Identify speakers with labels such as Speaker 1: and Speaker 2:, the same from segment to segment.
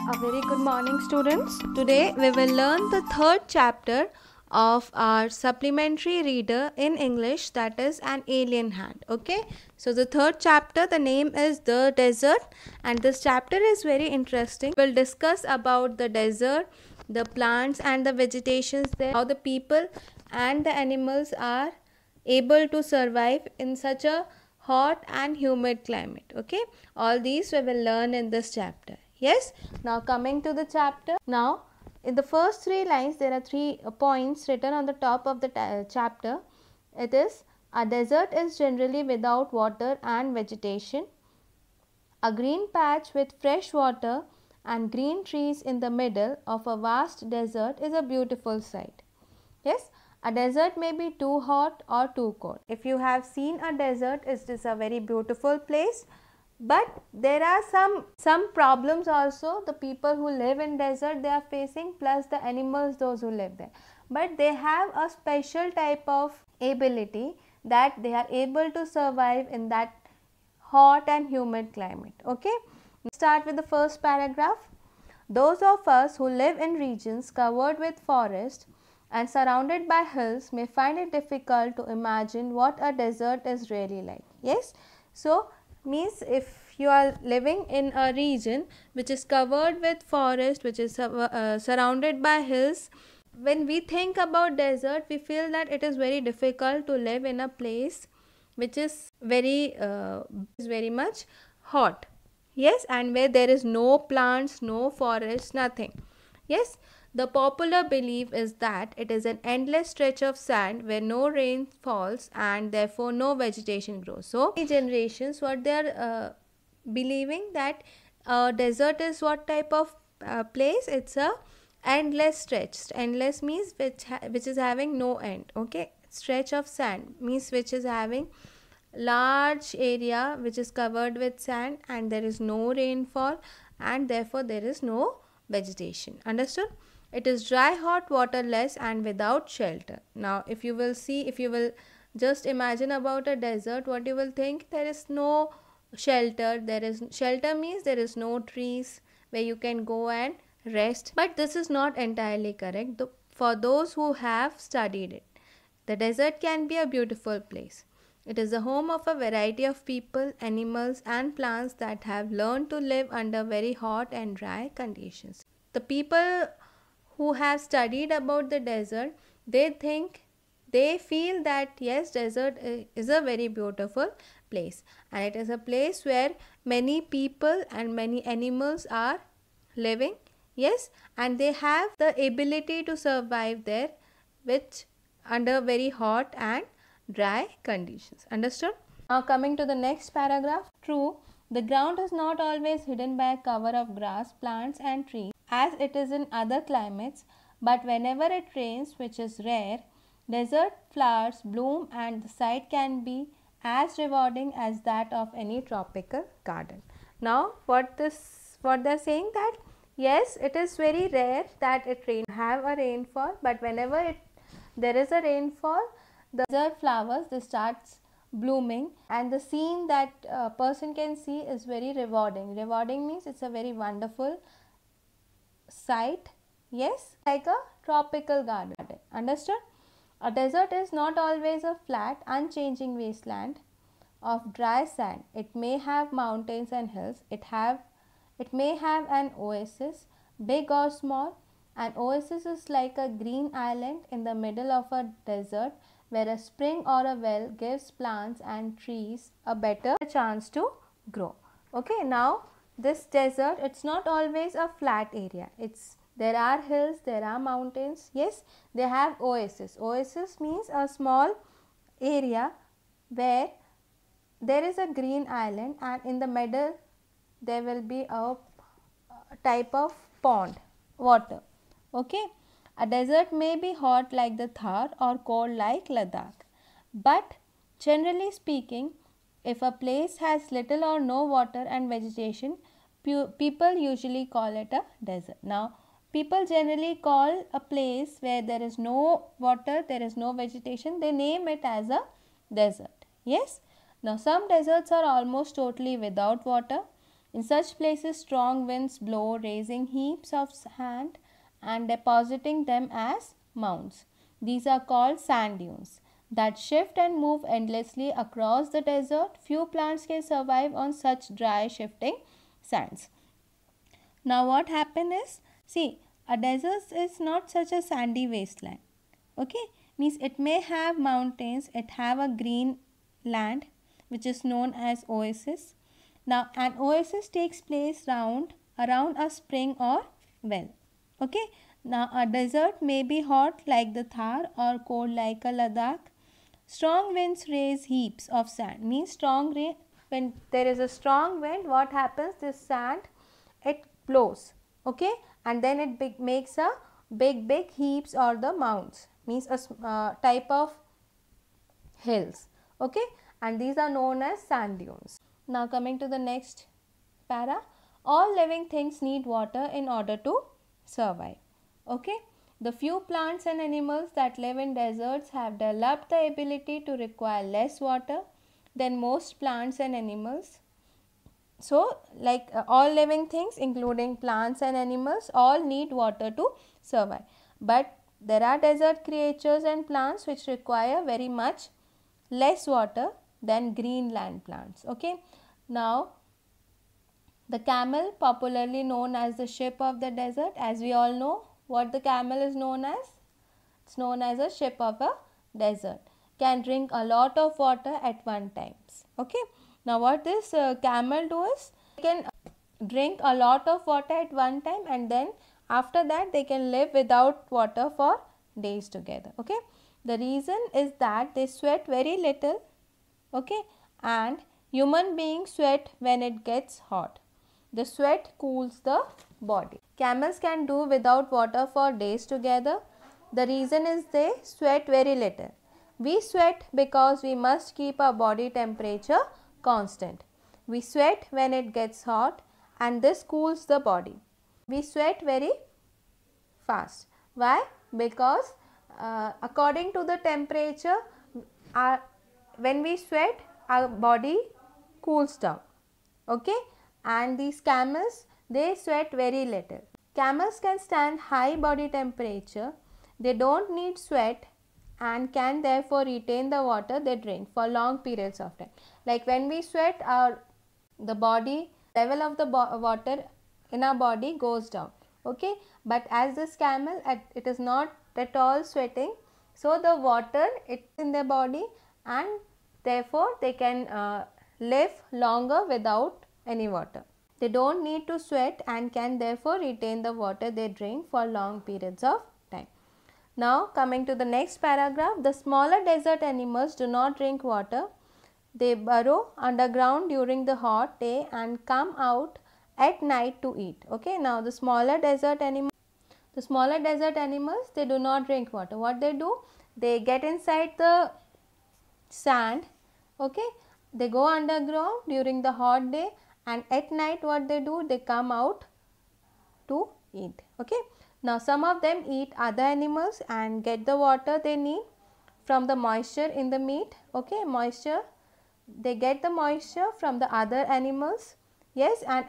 Speaker 1: A very good morning, students. Today we will learn the third chapter of our supplementary reader in English, that is An Alien Hand. Okay, so the third chapter, the name is The Desert, and this chapter is very interesting. We'll discuss about the desert, the plants and the vegetations there, how the people and the animals are able to survive in such a hot and humid climate. Okay, all these we will learn in this chapter. Yes, now coming to the chapter. Now in the first three lines there are three points written on the top of the chapter. It is: a desert is generally without water and vegetation. A green patch with fresh water and green trees in the middle of a vast desert is a beautiful sight. Yes, a desert may be too hot or too cold. If you have seen a desert, it is a very beautiful place. But there are some problems also. The people who live in desert, they are facing, plus the animals, those who live there. But they have a special type of ability that they are able to survive in that hot and humid climate. Okay, let's start with the first paragraph. Those of us who live in regions covered with forest and surrounded by hills may find it difficult to imagine what a desert is really like. Yes, so means if you are living in a region which is covered with forest, which is surrounded by hills, when we think about desert, we feel that it is very difficult to live in a place which is very much hot. Yes, and where there is no plants, no forests, nothing. Yes, the popular belief is that it is an endless stretch of sand where no rain falls and therefore no vegetation grows. So, generations, what they are believing, that desert is what type of place? It's a endless stretch. Endless means which is having no end. Okay, stretch of sand means which is having large area which is covered with sand and there is no rainfall and therefore there is no vegetation. Understood? It is dry, hot, waterless and without shelter. Now if you will just imagine about a desert, what you will think? There is no shelter. Shelter means there is no trees where you can go and rest. But this is not entirely correct. For those who have studied it, the desert can be a beautiful place. It is the home of a variety of people, animals and plants that have learned to live under very hot and dry conditions. The people who have studied about the desert, they feel that yes, desert is a very beautiful place and it is a place where many people and many animals are living. Yes, and they have the ability to survive there, which under very hot and dry conditions. Understood? Now coming to the next paragraph. True, the ground is not always hidden by a cover of grass, plants and trees as it is in other climates, but whenever it rains, which is rare, desert flowers bloom and the sight can be as rewarding as that of any tropical garden. Now what they are saying, that yes, it is very rare that have a rainfall, but whenever there is a rainfall, the desert flowers, they starts blooming and the scene that a person can see is very rewarding. Rewarding means it's a very wonderful sight. Yes, like a tropical garden. Understood? A desert is not always a flat, unchanging wasteland of dry sand. It may have mountains and hills. It may have an oasis, big or small. An oasis is like a green island in the middle of a desert where a spring or a well gives plants and trees a better chance to grow. Okay, now this desert, it's not always a flat area. There are hills, there are mountains. Yes, they have oasis. Oasis means a small area where there is a green island and in the middle there will be a type of pond, water. Okay, a desert may be hot like the Thar or cold like Ladakh, but generally speaking, if a place has little or no water and vegetation, people usually call it a desert. Now people generally call a place where there is no water, there is no vegetation, they name it as a desert. Yes. Now some deserts are almost totally without water. In such places, strong winds blow, raising heaps of sand and depositing them as mounds. These are called sand dunes that shift and move endlessly across the desert. Few plants can survive on such dry, shifting sands. Now, what happens is, see, a desert is not such a sandy wasteland. Okay, means it may have mountains, it have a green land which is known as oasis. Now, an oasis takes place around a spring or well. Okay, now a desert may be hot like the Thar or cold like a Ladakh. Strong winds raise heaps of sand, means strong rain. When there is a strong wind, what happens? This sand, it blows, okay, and then it makes a big heaps or the mounds, means a type of hills, okay, and these are known as sand dunes. Now coming to the next para, all living things need water in order to survive, okay. The few plants and animals that live in deserts have developed the ability to require less water than most plants and animals. So, like all living things including plants and animals all need water to survive. But there are desert creatures and plants which require very much less water than greenland plants. Okay. Now, the camel, popularly known as the ship of the desert, as we all know what the camel is known as, it's known as a ship of a desert, can drink a lot of water at one time. Okay. Now, what this camel do is, they can drink a lot of water at one time, and then after that they can live without water for days together. Okay. The reason is that they sweat very little, okay, and human beings sweat when it gets hot. The sweat cools the body. Camels can do without water for days together. The reason is they sweat very little. We sweat because we must keep our body temperature constant. We sweat when it gets hot, and this cools the body. We sweat very fast. Why? Because according to the temperature, when we sweat, our body cools down. Okay, and these camels, they sweat very little. Camels can stand high body temperature. They don't need sweat and can therefore retain the water they drink for long periods of time. Like when we sweat, the body level of the water in our body goes down. Okay, but as this camel, it is not at all sweating, so the water it's in their body, and therefore they can live longer without any water. They don't need to sweat and can therefore retain the water they drink for long periods of time. Now coming to the next paragraph, the smaller desert animals do not drink water. They burrow underground during the hot day and come out at night to eat. Okay, now the smaller desert animals, they do not drink water. What they do? They get inside the sand. Okay, they go underground during the hot day, and at night what they do? They come out to eat. Okay. Now some of them eat other animals and get the water they need from the moisture in the meat. Okay, moisture, they get the moisture from the other animals. Yes, and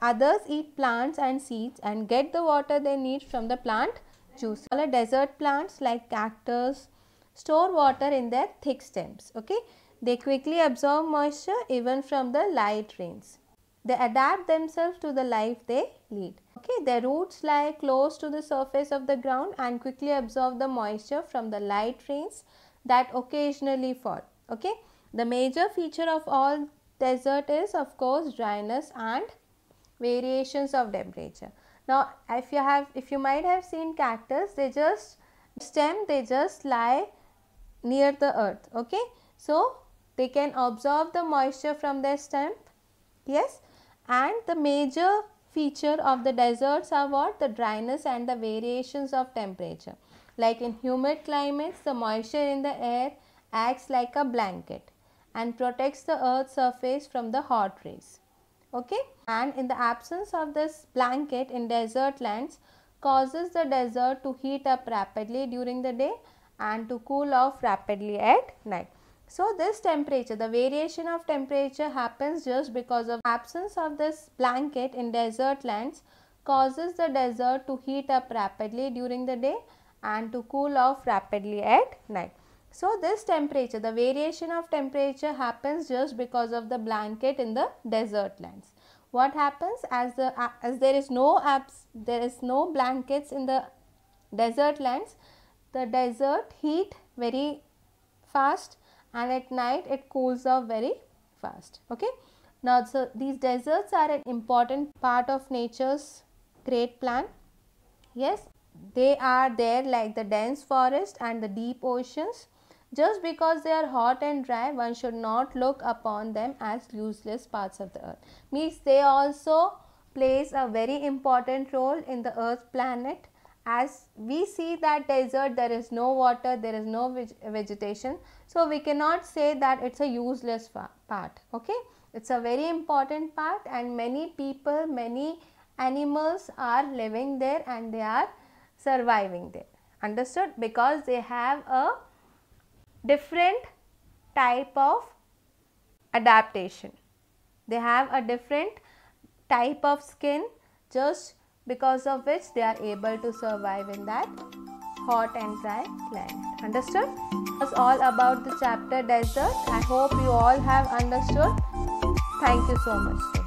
Speaker 1: others eat plants and seeds and get the water they need from the plant juice. All desert plants like cactus store water in their thick stems. Okay, they quickly absorb moisture even from the light rains. They adapt themselves to the life they lead. Okay, their roots lie close to the surface of the ground and quickly absorb the moisture from the light rains that occasionally fall. Okay, the major feature of all desert is of course dryness and variations of temperature. Now, if you might have seen cactus, they just lie near the earth. Okay, so they can absorb the moisture from their stem. Yes, and the major feature of the deserts are what? The dryness and the variations of temperature. Like in humid climates, the moisture in the air acts like a blanket and protects the earth's surface from the hot rays. Okay, and in the absence of this blanket in desert lands, causes the desert to heat up rapidly during the day and to cool off rapidly at night. So this temperature, the variation of temperature happens just because of absence of this blanket in desert lands causes the desert to heat up rapidly during the day and to cool off rapidly at night. So this temperature, the variation of temperature happens just because of the blanket in the desert lands. What happens as there is no blankets in the desert lands, the desert heat very fast and at night it cools off very fast. Okay. Now, so these deserts are an important part of nature's great plan. Yes, they are there like the dense forest and the deep oceans. Just because they are hot and dry, one should not look upon them as useless parts of the earth. Means they also plays a very important role in the earth planet. As we see that desert, there is no water, there is no vegetation. So we cannot say that it's a useless part. Okay, it's a very important part, and many people, many animals are living there and they are surviving there. Understood? Because they have a different type of adaptation. They have a different type of skin, just because of which they are able to survive in that hot and dry land. Understood? That's all about the chapter desert. I hope you all have understood. Thank you so much.